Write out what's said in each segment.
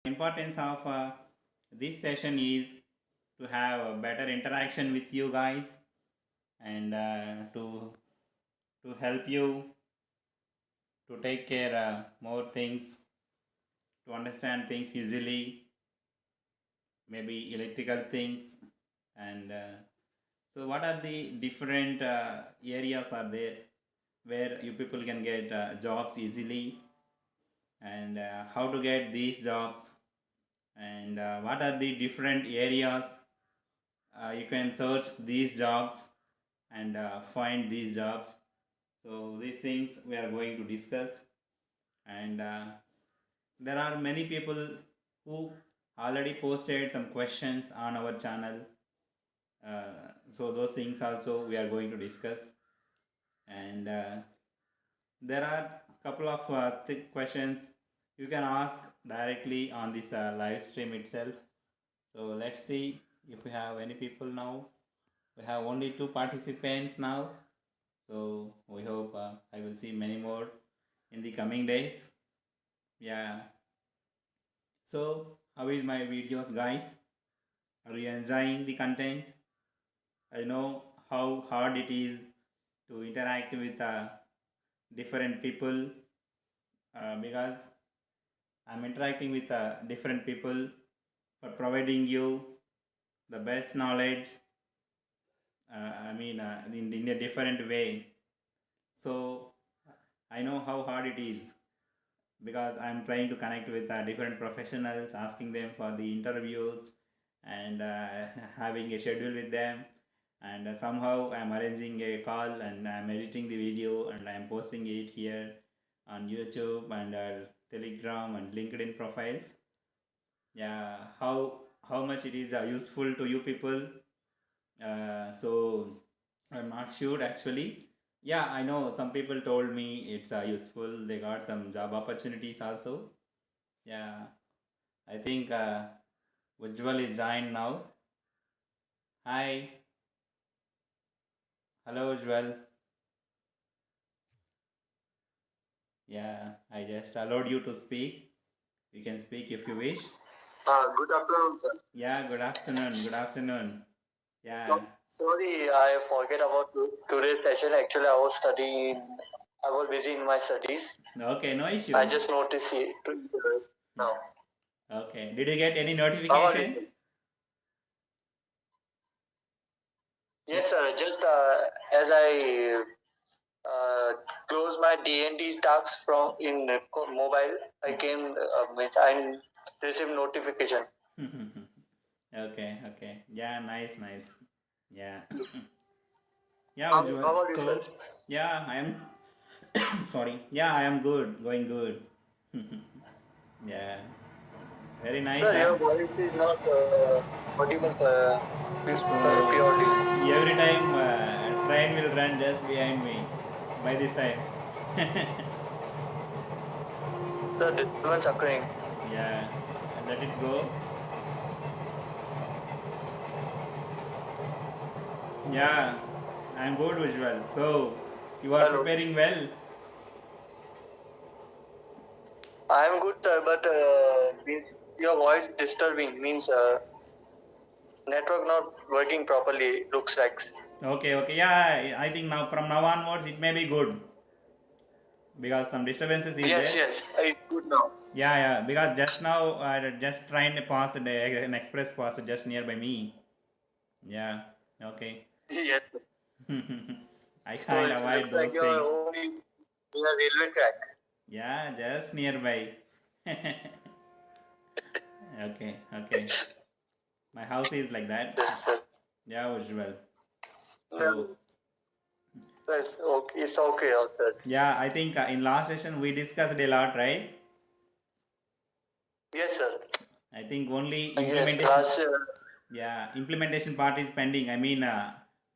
Importance of this session is to have a better interaction with you guys and to help you to take care more things, to understand things easily, maybe electrical things. And so what are the different areas are there where you people can get jobs easily, and how to get these jobs, and what are the different areas you can search these jobs and find these jobs. So these things we are going to discuss, and there are many people who already posted some questions on our channel. So those things also we are going to discuss, and there are couple of questions you can ask directly on this live stream itself. So let's see if we have any people now. We have only 2 participants now, so we hope I will see many more in the coming days. Yeah. So how is my videos, guys? Are you enjoying the content? I know how hard it is to interact with different people, because I'm interacting with different people for providing you the best knowledge. In a different way. So I know how hard it is, because I'm trying to connect with different professionals, asking them for the interviews, and having a schedule with them. And somehow I'm arranging a call, and I'm editing the video, and I'm posting it here on YouTube and Telegram and LinkedIn profiles. Yeah, how much it is useful to you people. So I'm not sure actually. Yeah, I know some people told me it's useful. They got some job opportunities also. Yeah, I think Ujjwal is joined now. Hi, hello Ujjwal. Yeah, I just allowed you to speak. You can speak if you wish. Good afternoon, sir. Yeah, good afternoon. Good afternoon. Yeah. Sorry, I forget about today's session. Actually, I was studying. I was busy in my studies. Okay, no issue. I just noticed it now. Okay. Did you get any How are you, notification? sir? Yes, sir. Just as I close my DND tasks from in mobile, I came. I received notification. Okay, okay. Yeah, nice, nice. Yeah. Yeah, How Ujjwal. are you, sir? So, yeah, I am. Sorry. Yeah, I am good. Going good. Yeah. Very nice. Sir, your voice is not audible. Please So, purely. every time train will run just behind me by this time. Sir, disturbance occurring. Yeah. Let it go. Yeah. I am good, Ujjwal. So, you are Hello. preparing well? I am good, sir, but means your voice disturbing means network not working properly. Looks like. Okay, okay. Yeah, I think now from now onwards it may be good, because some disturbances is Yes, there. yes, it's good now. Yeah, yeah. Because just now I just trying to pass an express pass just nearby me. Yeah. Okay. Yes. I So can't it avoid looks like those you're things. only in a railway track. Yeah, just nearby. Okay, okay. My house is like that. Yes, sir. Yeah, usual. So, No, yes, okay, it's okay, sir. yeah, I think in last session we discussed a lot, right? Yes, sir. I think only Yes, implementation. last. Yeah, implementation part is pending. I mean,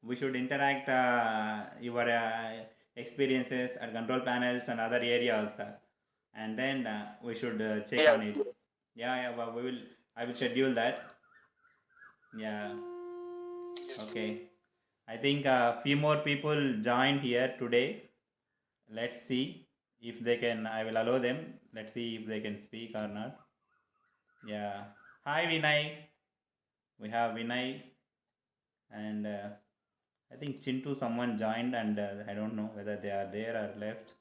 we should interact your experiences at control panels and other areas, and then we should check on Yes, it. yes. Yeah, yeah. Well, we will. I will schedule that. Yeah. Okay. I think a few more people joined here today. Let's see if they can. I will allow them. Let's see if they can speak or not. Yeah. Hi, Vinay. We have Vinay and I think Chintu. Someone joined, and I don't know whether they are there or left.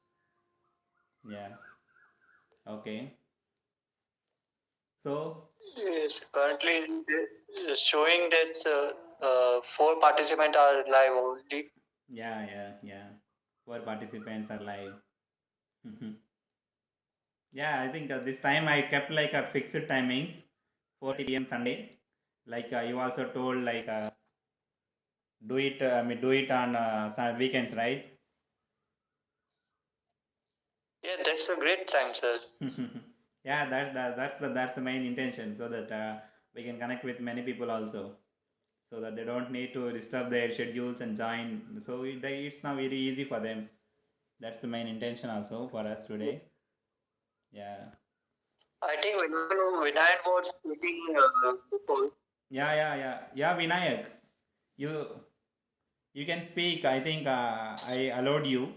Yeah. Okay. So Yes, currently showing that four participants are live only. yeah. Four participants are live. Yeah, I think this time I kept like a fixed timings, 4 p.m. Sunday. Like you also told, like do it. I mean, do it on weekends, right? Yeah, that's a great time, sir. Yeah, that's the main intention, so that we can connect with many people also, so that they don't need to disturb their schedules and join. So it's now very easy for them. That's the main intention also for us today. Yeah, I think Vinayan was speaking before. yeah. Vinayak, you you can speak. I think I allowed you.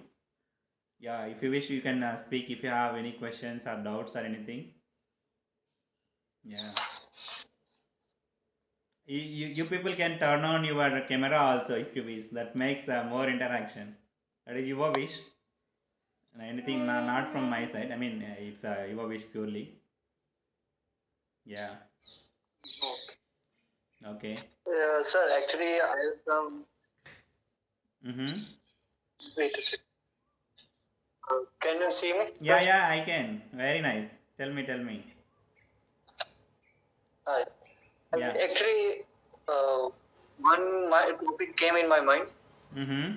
Yeah, if you wish, you can speak if you have any questions or doubts or anything. Yeah. You people can turn on your camera also if you wish. That makes more interaction. That is your wish. Anything not from my side. I mean, it's your wish purely. Yeah. Okay. Sir, actually, I have some. Mm-hmm. Wait a second. Can you see me? Yeah, I can. Very nice. Tell me. Hi. Yeah. Actually, one my topic came in my mind. Mm-hmm.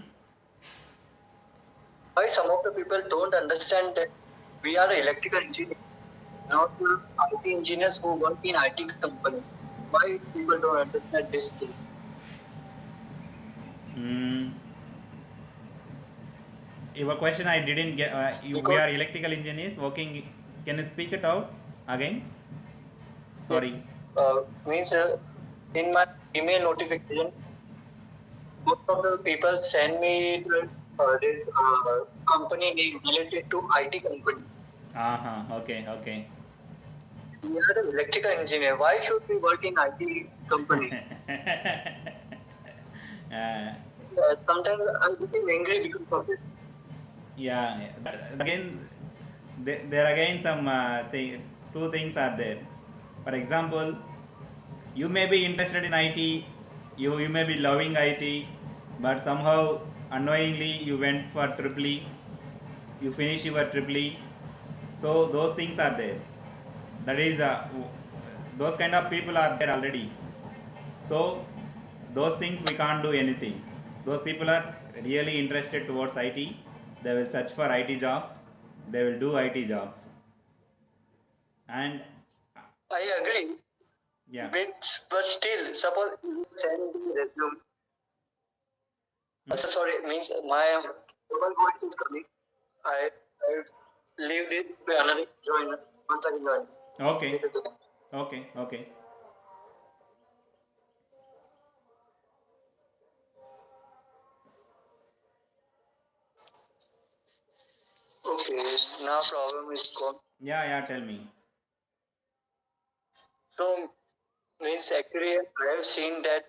Why some of the people don't understand that we are electrical engineers, not the IT engineers who work in IT company. Why people don't understand this thing? Mm. Your question I didn't get. We Because are electrical engineers working. Can you speak it out again? yeah, Sorry. means in my email notification, most of the people send me this company name related to IT company. Uh-huh. Okay. We are an electrical engineer. Why should we work in IT company? uh, Sometimes I'm getting angry because of this. yeah. But again, there again some two things are there. For example, you may be interested in IT, you may be loving IT, but somehow unknowingly you went for triple E, you finish your triple E. So those things are there. That is those kind of people are there already. So those things we can't do anything. Those people are really interested towards IT. They will search for IT jobs. They will do IT jobs. And I agree, yeah. but still, suppose you send me resume. Sorry, means my mobile voice is coming. I leave this to another joiner. Once I join. Okay. Okay. Okay, now problem is gone. Yeah. Tell me. So means actually I have seen that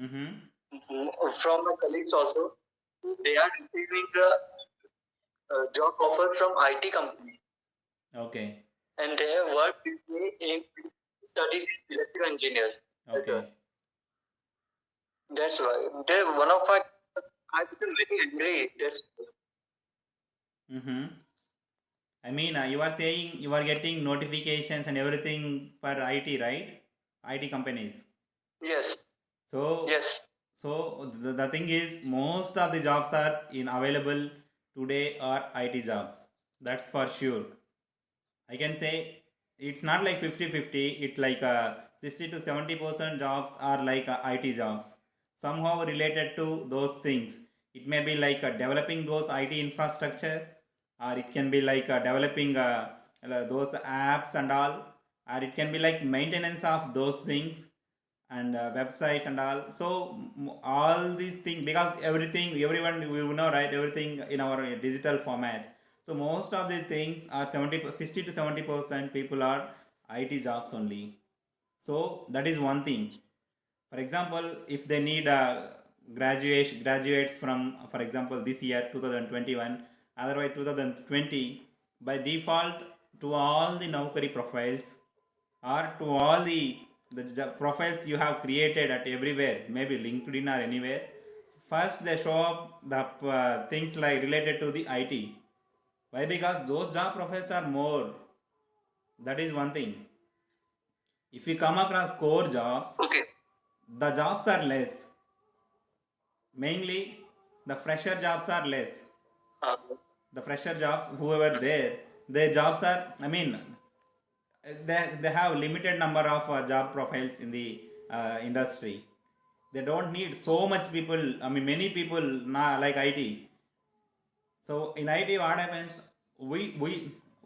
from my colleagues also, they are receiving the job offers from IT company, Okay. and they have worked with me in studies in electrical engineer. Okay. That's why they one of my I become very angry. That's I mean, you are saying you are getting notifications and everything for IT, right? IT companies. yes, So, yes. the thing is, most of the jobs are in available today are IT jobs. That's for sure. I can say it's not like 50-50. It's like 60 to 70% jobs are like IT jobs, somehow related to those things. It may be like developing those IT infrastructure, or it can be like developing those apps and all, or it can be like maintenance of those things and websites and all. So all these things, because everything, everyone, we know, right, everything in our digital format. So most of the things are 60 to 70% people are IT jobs only. So that is one thing. For example, if they need graduates from, for example, this year 2021, otherwise 2020, by default to all the Naukri profiles or to all the profiles you have created at everywhere, maybe LinkedIn or anywhere, first they show up the things like related to the IT. Why? Because those job profiles are more. That is one thing. If you come across core jobs, Okay. the jobs are less. Mainly the fresher jobs are less. Uh, The fresher jobs, whoever there, their jobs are, I mean, they have limited number of job profiles in the industry. They don't need so much people, I mean many people like IT. So in IT, what happens? We we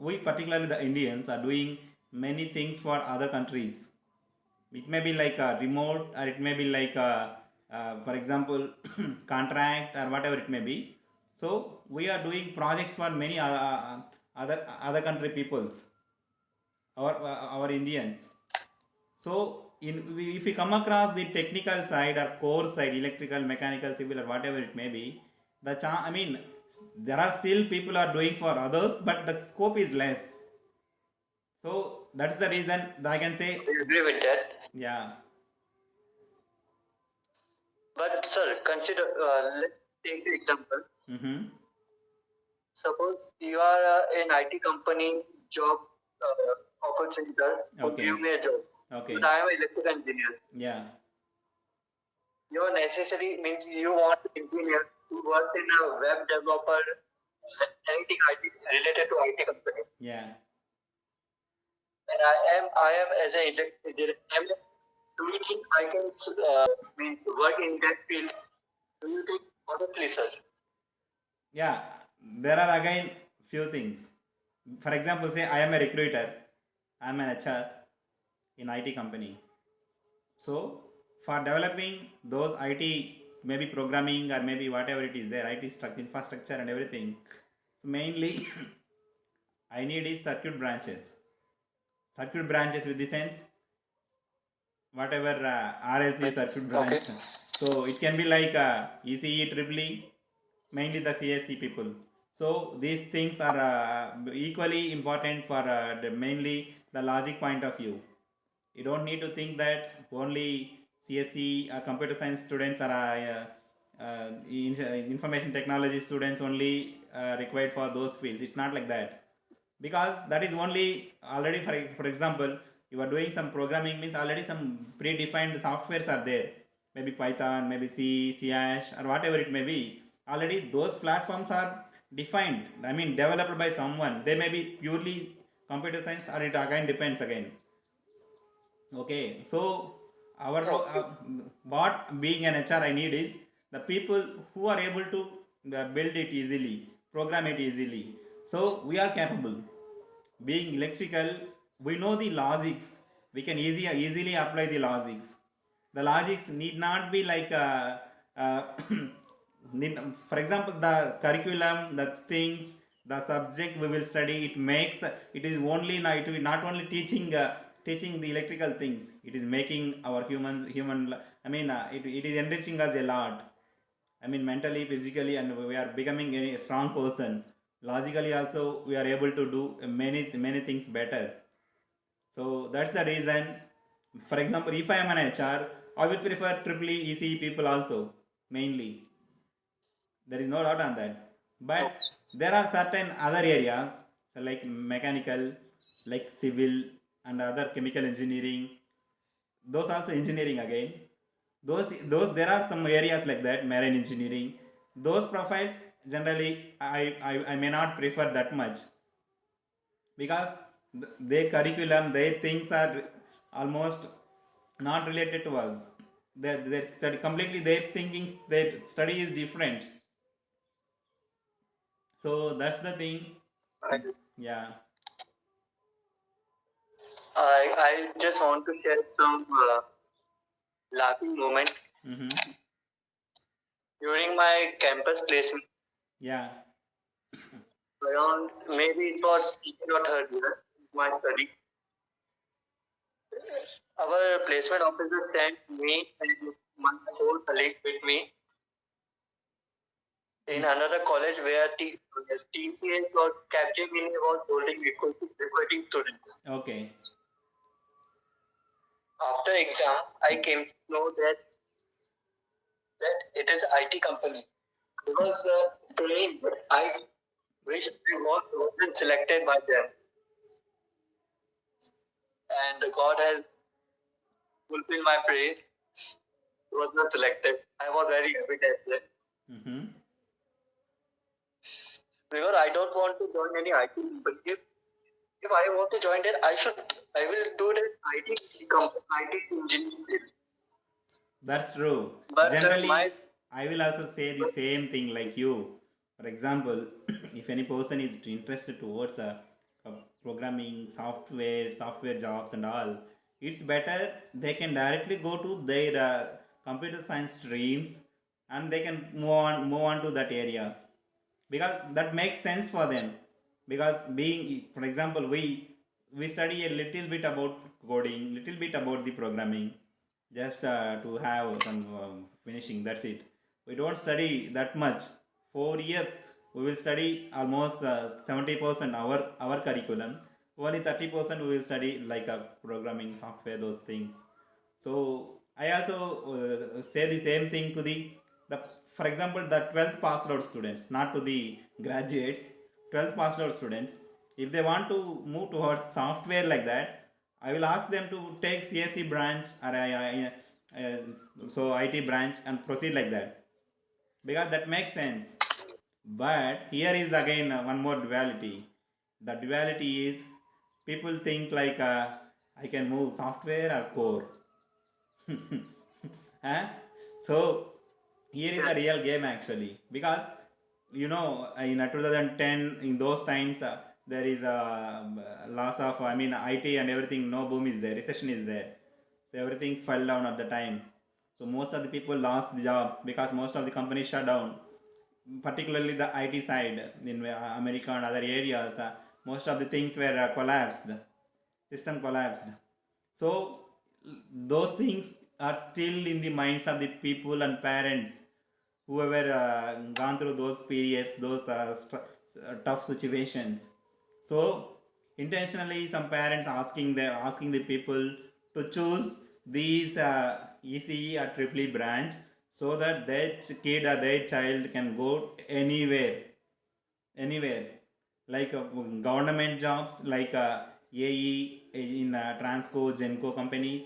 we particularly the Indians are doing many things for other countries. It may be like a remote, or it may be like a, for example, contract or whatever it may be. So we are doing projects for many other country peoples, our Indians. So if we come across the technical side or core side, electrical, mechanical, civil, or whatever it may be, I mean, there are still people are doing for others, but the scope is less. So that's the reason that I can say, I agree with that. yeah. But sir, consider, let's take the example. Mm-hmm. Suppose you are an IT company job opportunity to Okay. give me a job. Okay. But I am an electrical engineer. Yeah. Your necessary means you want engineer who works in a web developer, anything IT related to IT company. Yeah. And I am as a engineer. Do you think I can means work in that field? Do you think honestly, sir? Yeah. There are again few things. For example, say I am a recruiter, I am an HR in IT company. So for developing those IT, maybe programming or maybe whatever it is there, IT infrastructure and everything. So mainly I need is circuit branches. Circuit branches with the sense whatever RLC circuit branch. Okay. So it can be like ECE, Triple E, mainly the CSC people. So these things are equally important for mainly the logic point of view. You don't need to think that only CSC or computer science students are information technology students only required for those fields. It's not like that, because that is only already, for example, you are doing some programming means already some predefined softwares are there, maybe Python, maybe C hash, or whatever it may be. Already those platforms are defined, I mean developed by someone. They may be purely computer science, or it again depends again. Okay, so what being an HR I need is the people who are able to build it easily, program it easily. So we are capable. Being electrical, we know the logics. We can easily apply the logics. The logics need not be like uh, for example, the curriculum, the things, the subject we will study, it makes it is only not, it will not only teaching the electrical things, it is making our human, I mean it is enriching us a lot. I mean mentally, physically, and we are becoming a strong person. Logically also we are able to do many things better. So that's the reason. For example, if I am an HR, I will prefer triple ECE people also, mainly. There is no doubt on that. But there are certain other areas, so like mechanical, like civil, and other chemical engineering. Those also engineering again. Those there are some areas like that, marine engineering. Those profiles generally I may not prefer that much, because their curriculum, their things are almost not related to us. Their study completely, their thinking, their study is different. So that's the thing. I, Yeah. I just want to share some laughing moment Mm-hmm. during my campus placement. Yeah. Around maybe it was second or third year of my study. Our placement officer sent me and my 4 colleagues with me in another college where TCS or Capgemini was holding recruiting students. Okay. After exam, I came to know that it is IT company. Because the training that I wish I wasn't selected by them, and God has fulfilled my prayer. Was not selected. I was very happy that day. Mm-hmm. Because I don't want to join any IT company. If I want to join that, I will do that IT engineering. That's true. But Generally, I will also say the same thing like you. For example, if any person is interested towards a programming, software jobs and all, it's better they can directly go to their computer science streams and they can move on to that area because that makes sense for them because being for example we study a little bit about coding little bit about the programming just to have some finishing, that's it. We don't study that much. 4 years we will study almost 70% our curriculum, only 30% we will study like a programming software those things. So I also say the same thing to the for example the 12th passed out students, not to the graduates. 12th passed out students, if they want to move towards software like that, I will ask them to take CSE branch or so IT branch and proceed like that because that makes sense. But here is again one more duality. The duality is people think like I can move software or core. Huh? So here is the real game actually because in 2010 in those times there is a loss of IT and everything, no boom is there, recession is there, so everything fell down at the time. So most of the people lost the jobs because most of the companies shut down, particularly the IT side in America and other areas. Most of the things were collapsed, system collapsed. So those things are still in the minds of the people and parents whoever gone through those periods, those tough situations. So intentionally, some parents asking the people to choose these ECE or triple E branch so that their kid or their child can go anywhere, like government jobs like AE in Transco, Genco companies,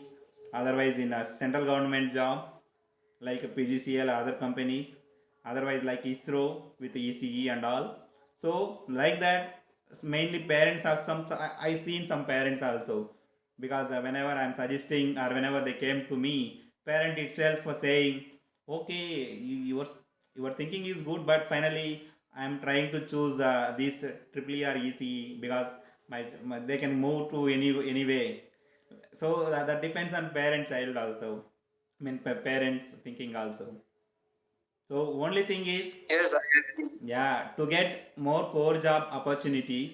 otherwise in central government jobs like PGCL, other companies, otherwise like ISRO with ECE and all. So like that, mainly parents are some. I seen some parents also because whenever I'm suggesting or whenever they came to me, parent itself was saying, okay, your thinking is good, but finally I'm trying to choose this triple E or ECE because they can move to anyway. So that depends on parent child also. I mean, parents thinking also. So only thing is, yes, I agree. yeah, to get more core job opportunities,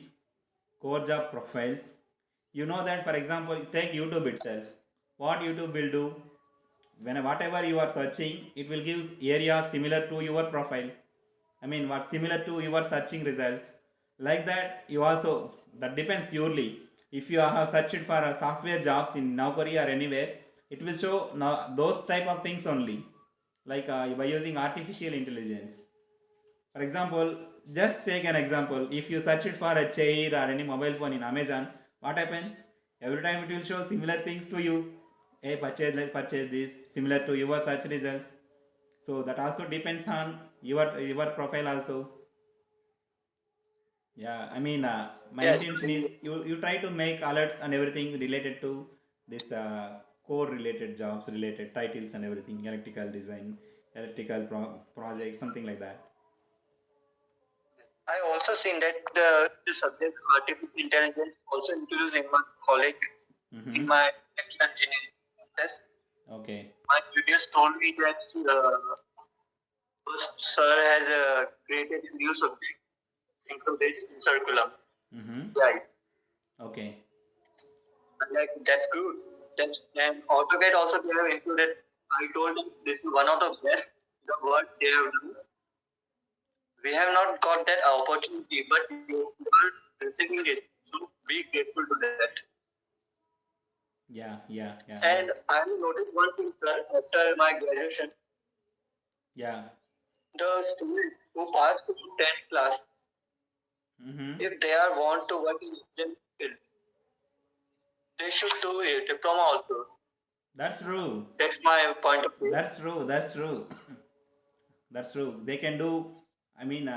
core job profiles. You know that, for example, take YouTube itself. What YouTube will do, when whatever you are searching, it will give areas similar to your profile. I mean, what similar to your searching results. Like that, you also that depends purely. If you have searched for software jobs in Naukri or anywhere, it will show now those type of things only. Like by using artificial intelligence. For example, just take an example. If you search it for a chair or any mobile phone in Amazon, what happens? Every time it will show similar things to you. Hey, purchase this, similar to your search results. So that also depends on your profile also. Yeah, my Yes, intention is you try to make alerts and everything related to this core related jobs, related titles and everything, electrical design, electrical project, something like that. I also seen that the subject artificial intelligence also introduced in my college Mm-hmm. in my electrical engineering process. Okay. My juniors told me that sir has created a new subject included in curriculum. Mm-hmm. Right. Okay. I'm like, that's good. test. And AutoCAD also they have included. I told them this is one of the best the work they have done. We have not got that opportunity, but you are receiving it. So be grateful to that. Yeah. And I noticed one thing, sir, after my graduation, Yeah. the students who pass to 10th class, if they are want to work in engineering field, they should do a diploma also. That's true. That's my point of view. That's true. That's true. That's true. They can do. I mean,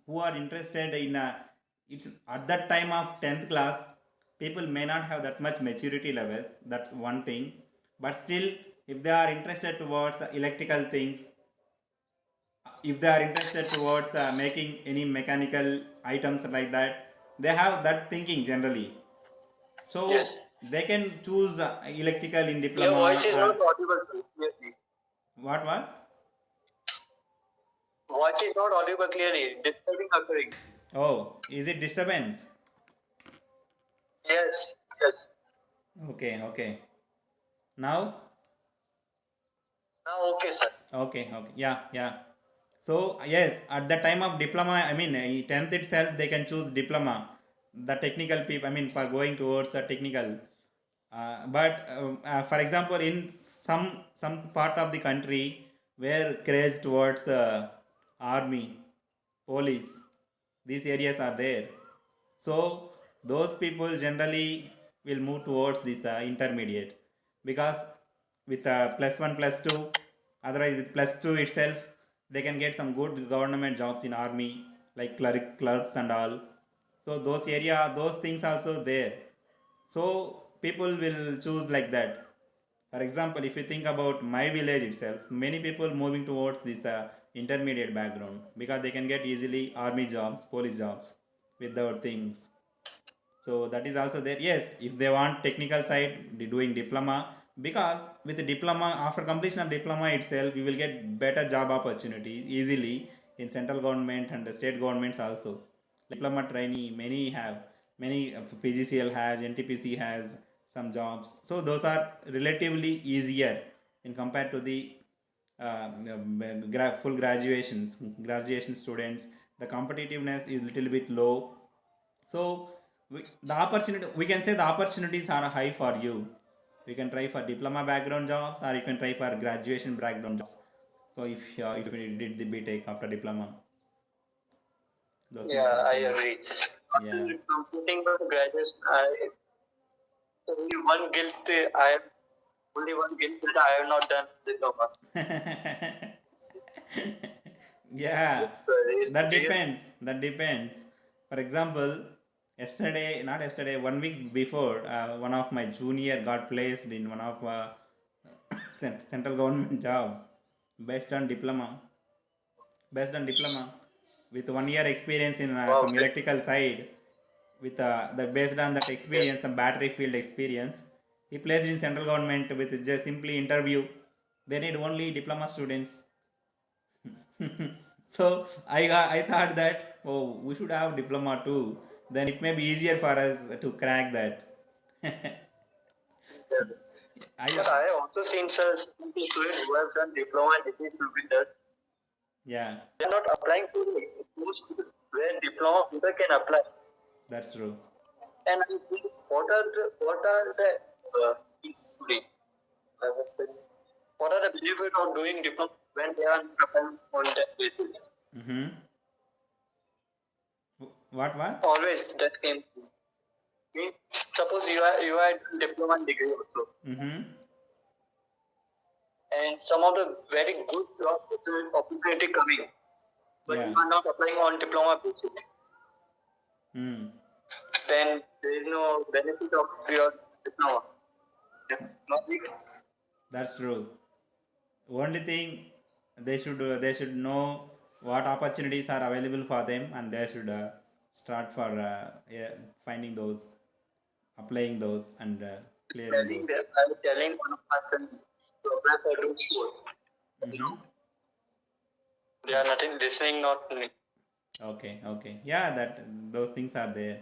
who are interested in it's at that time of 10th class, people may not have that much maturity levels. That's one thing. But still, if they are interested towards electrical things, if they are interested towards making any mechanical items like that, they have that thinking generally. So Yes. they can choose electrical in Your diploma voice is or not audible, sir. Clearly. what? Voice is not audible clearly. Disturbing occurring. Oh, is it disturbance? Yes. Yes. Okay. Now? Now okay, sir. Okay. Yeah. So, yes, at the time of diploma, I mean, 10th itself, they can choose diploma. The technical people, I mean, for going towards a technical. But for example, in some part of the country where craze towards army, police, these areas are there. So those people generally will move towards this intermediate, because with plus one plus two, otherwise with plus two itself, they can get some good government jobs in army, like clerks and all. So those things also there. So people will choose like that. For example, if you think about my village itself, many people moving towards this intermediate background, because they can get easily army jobs, police jobs without things. So that is also there. Yes, if they want technical side, doing diploma, because with the diploma, after completion of diploma itself, we will get better job opportunities easily in central government and the state governments also. Diploma trainee, many PGCL has, NTPC has some jobs. So those are relatively easier in compared to the full graduation students. The competitiveness is little bit low. So we can say the opportunities are high for you. You can try for diploma background jobs, or you can try for graduation background jobs. So if you did the BTech after diploma, those things Yeah, are I there. agree. Yeah. After completing my graduation, only one guilt. Only one guilt that I have not done diploma. Yeah, It's that real. depends. For example, not yesterday, 1 week before, one of my junior got placed in one of central government job based on diploma with 1 year experience in Wow. some electrical side, with the based on that experience, some battery field experience. He placed in central government with just simply interview. They need only diploma students. So I thought that, oh, we should have diploma too. Then it may be easier for us to crack that. I But I have also seen students who have done diploma and degree together. Yeah, They are not applying for the post where diploma people can apply. that's true. And I think what are the sorry, what are the benefit of doing diploma when they are not applying on that basis? Mm-hmm. What? Always that came to me. Suppose you had diploma and degree also, Mm-hmm. and some of the very good job opportunity coming, but Yeah. you are not applying on diploma basis. Mm. Then there is no benefit of your diploma. Nothing. That's true. Only thing, they should know what opportunities are available for them, and they should start for yeah, finding those, applying those, and clearing Telling those. them, I was telling one of my friends to apply for those schools. Mm-hmm. They are nothing listening, not me. Okay. Yeah, those things are there.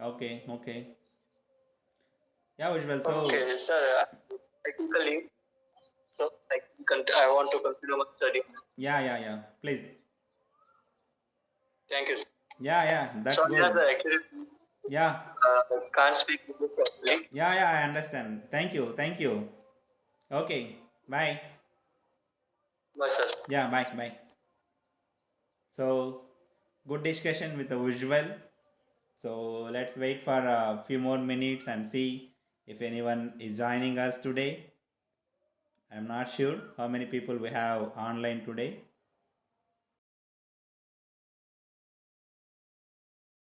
Okay. Yeah, Ujjwal. So Okay, sir. Technically, so I want to continue my study. yeah. Please. Thank you, sir. Yeah. That's Sorry, good. sir. Actually, Yeah. can't speak English properly. Yeah. I understand. Thank you. Okay. Bye. Bye, sir. Yeah. Bye. So good discussion with the Ujjwal. So let's wait for a few more minutes and see if anyone is joining us today. I'm not sure how many people we have online today.